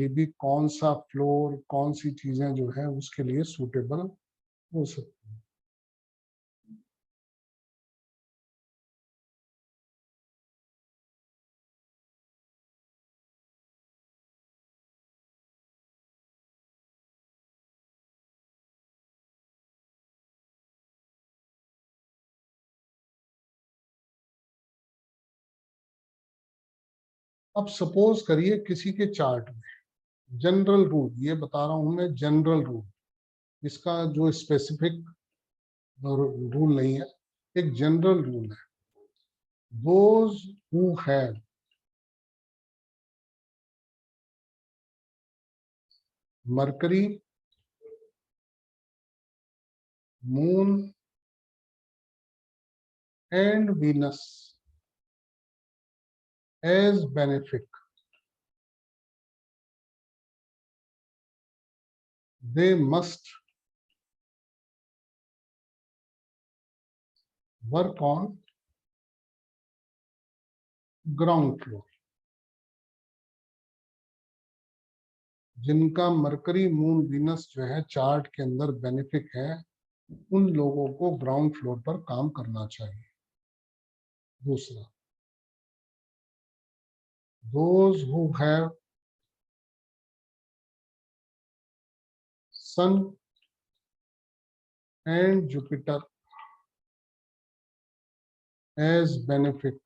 ये भी कौन सा फ्लोर, कौन सी चीजें जो है उसके लिए सूटेबल हो सकती है। अब सपोज करिए किसी के चार्ट में जनरल रूल, ये बता रहा हूं मैं जनरल रूल, इसका जो स्पेसिफिक रूल नहीं है, एक जनरल रूल है। Those who have Mercury, moon and Venus as benefic, they must work on ground floor। जिनका मरकरी, मून, वीनस जो है चार्ट के अंदर बेनिफिक है, उन लोगों को ग्राउंड फ्लोर पर काम करना चाहिए। दूसरा, those who have sun and Jupiter as benefic,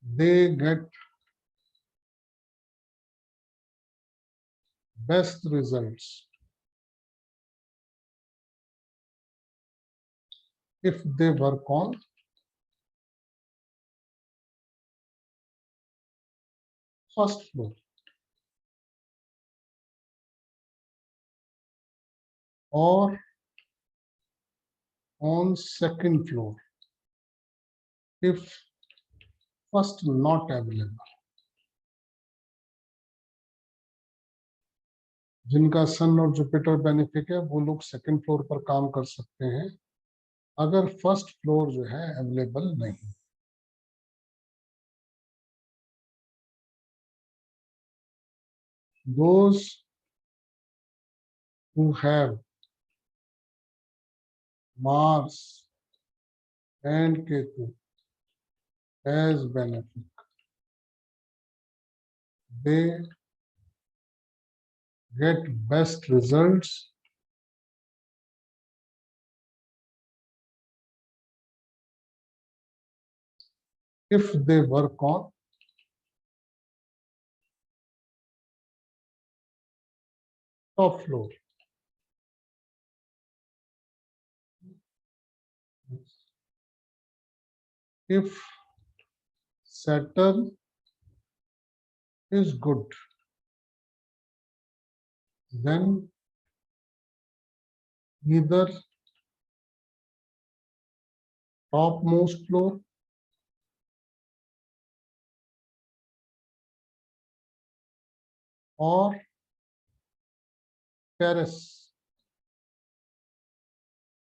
they get best results if they work on first floor or on second floor if first not available। जिनका सन और जुपिटर बेनिफिक है वो लोग सेकंड फ्लोर पर काम कर सकते हैं अगर फर्स्ट फ्लोर जो है अवेलेबल नहीं। Those who have Mars and Ketu as benefic, they get best results if they work on top floor। If Saturn is good, then either topmost floor or terrace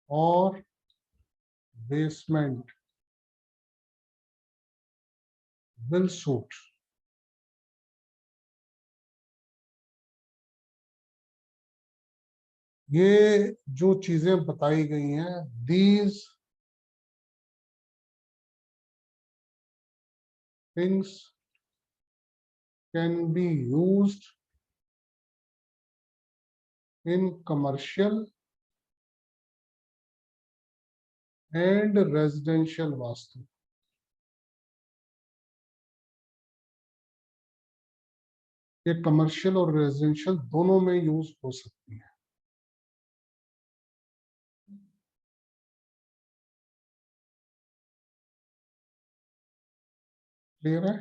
or basement will suit। ये जो चीजें बताई गई हैं, these things can be used in commercial and residential vastu. ये commercial और residential दोनों में यूज हो सकती है। क्लियर है?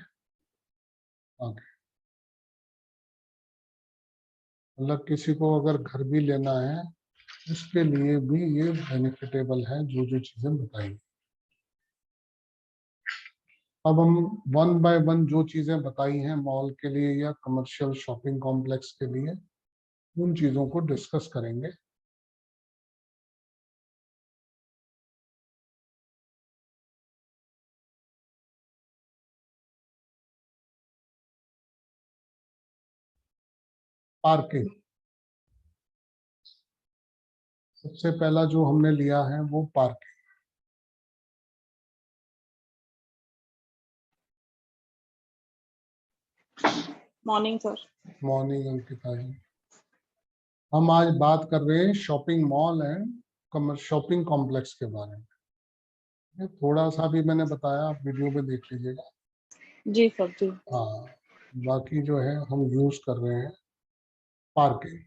आगे मतलब किसी को अगर घर भी लेना है उसके लिए भी ये बेनिफिटेबल है जो जो चीजें बताई। अब हम वन बाय वन जो चीजें बताई हैं मॉल के लिए या कमर्शियल शॉपिंग कॉम्प्लेक्स के लिए, उन चीजों को डिस्कस करेंगे। पार्किंग। सबसे पहला जो हमने लिया है वो parking. Morning sir. Morning Ankita ji. हम आज बात कर रहे हैं shopping mall and shopping complex के बारे में। थोड़ा सा भी मैंने बताया, आप वीडियो में देख लीजिएगा। जी सर जी। हाँ, बाकी जो है हम यूज कर रहे हैं पार्किंग।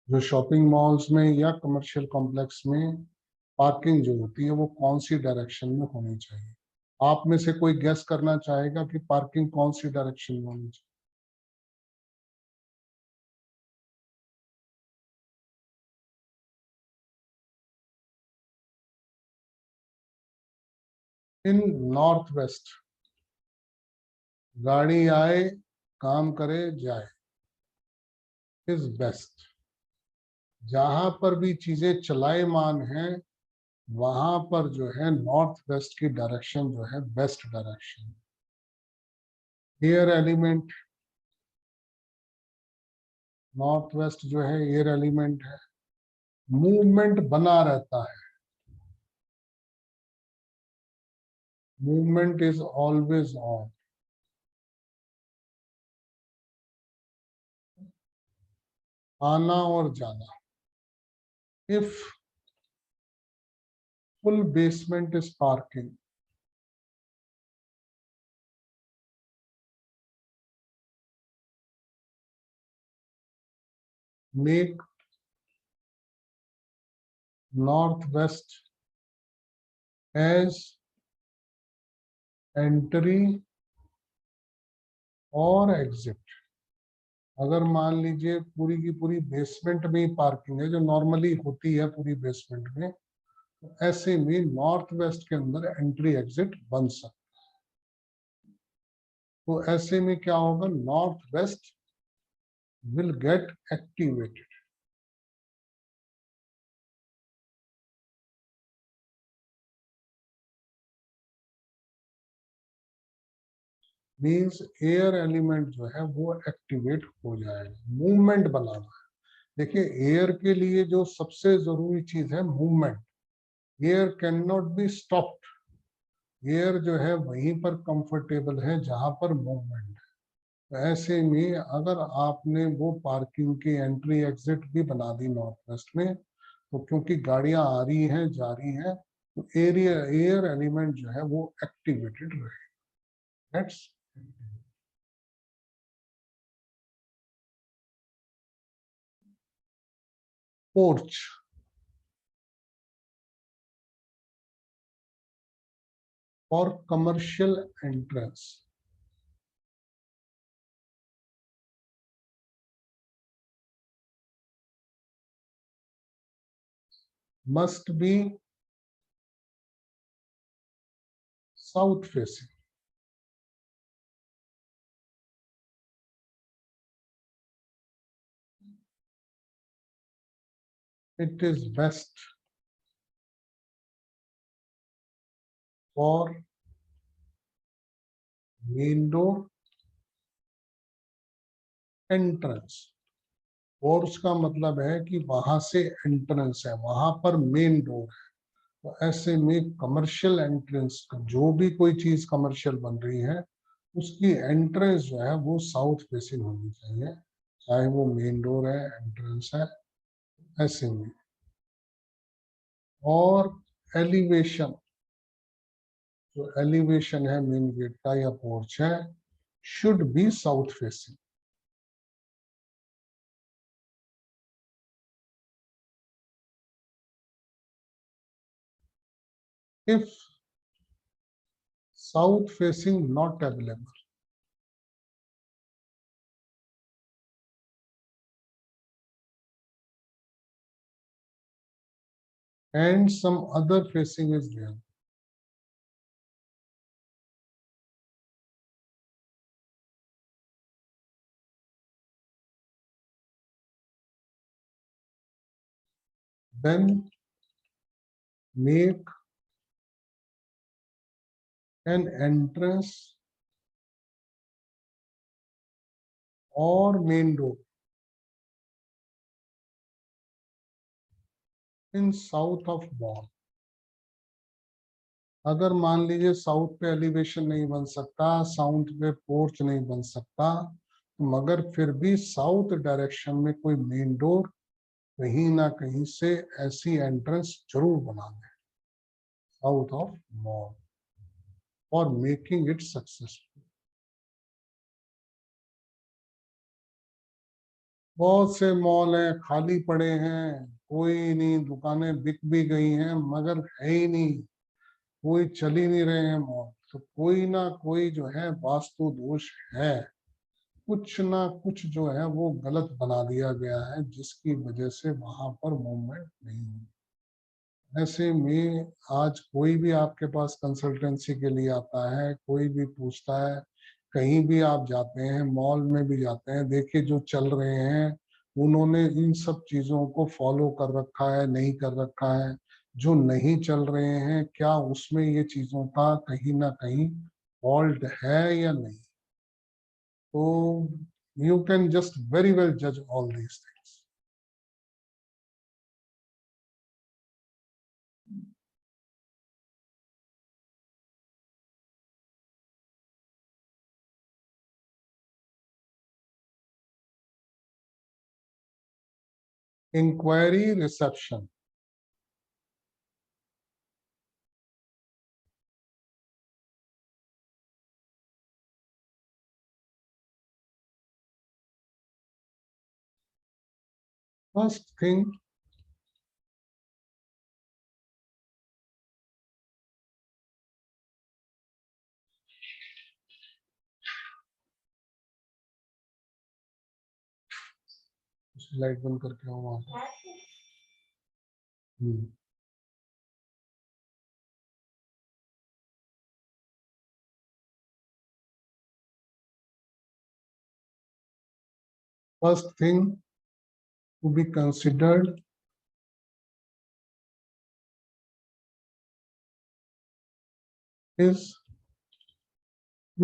जो शॉपिंग मॉल्स में या कमर्शियल कॉम्प्लेक्स में पार्किंग जो होती है वो कौन सी डायरेक्शन में होनी चाहिए? आप में से कोई गेस करना चाहेगा कि पार्किंग कौन सी डायरेक्शन में होनी चाहिए? इन नॉर्थ वेस्ट। गाड़ी आए, काम करे, जाए, इज बेस्ट। जहां पर भी चीजें चलाएमान हैं वहां पर जो है नॉर्थ वेस्ट की डायरेक्शन जो है best direction. Air element, north west जो है एयर एलिमेंट है, मूवमेंट बना रहता है। Movement is always on. आना और जाना। If full basement is parking, make northwest as entry और एग्जिट। अगर मान लीजिए पूरी की पूरी बेसमेंट में ही पार्किंग है जो नॉर्मली होती है पूरी बेसमेंट में, तो ऐसे में नॉर्थ वेस्ट के अंदर एंट्री एग्जिट बन सकता है। तो ऐसे में क्या होगा, north west will get activated. Means air element जो है वो एक्टिवेट हो जाएगा, मूवमेंट बनाना है। देखिए, एयर के लिए जो सबसे जरूरी चीज है movement. Air can not be stopped. Air जो है वहीं पर कंफर्टेबल है जहां पर मूवमेंट है। तो ऐसे में अगर आपने वो पार्किंग की एंट्री एग्जिट भी बना दी नॉर्थ वेस्ट में, तो क्योंकि गाड़ियां आ रही हैं जा रही हैं, तो एयर एलिमेंट जो है वो एक्टिवेटेड रहेगा। That's porch. For commercial entrance, must be south facing. It is best for main door entrance. Porch का मतलब है कि वहां से एंट्रेंस है, वहां पर मेन डोर है। तो ऐसे में कमर्शियल एंट्रेंस, जो भी कोई चीज कमर्शियल बन रही है उसकी एंट्रेंस जो है वो साउथ फेसिंग होनी चाहिए, चाहे वो मेन डोर है, एंट्रेंस है, ऐसे में। और एलिवेशन, जो एलिवेशन है मेन गेट का या पोर्च है, should be south facing. If south facing not available, and some other facing is there, then make an entrance और main door in south of mall. अगर मान लीजिए साउथ पे एलिवेशन नहीं बन सकता, साउथ पे पोर्च नहीं बन सकता, मगर फिर भी साउथ डायरेक्शन में कोई मेन डोर कहीं ना कहीं से ऐसी एंट्रेंस जरूर बना दें साउथ ऑफ मॉल और मेकिंग इट सक्सेसफुल। बहुत से मॉल हैं खाली पड़े हैं, कोई नहीं, दुकानें बिक भी गई हैं मगर है ही नहीं, कोई चल ही नहीं रहे हैं मॉल। तो कोई ना कोई जो है वास्तु दोष है, कुछ ना कुछ जो है वो गलत बना दिया गया है, जिसकी वजह से वहां पर मूवमेंट नहीं हुई। ऐसे में आज कोई भी आपके पास कंसल्टेंसी के लिए आता है, कोई भी पूछता है, कहीं भी आप जाते हैं, मॉल में भी जाते हैं, देखिए जो चल रहे हैं उन्होंने इन सब चीजों को फॉलो कर रखा है, नहीं कर रखा है। जो नहीं चल रहे हैं, क्या उसमें ये चीजों का कहीं ना कहीं फॉल्ट है या नहीं? तो you can just very well judge all these things. Inquiry reception. First thing, light बंद करके आओ वहां पर। First thing to be considered is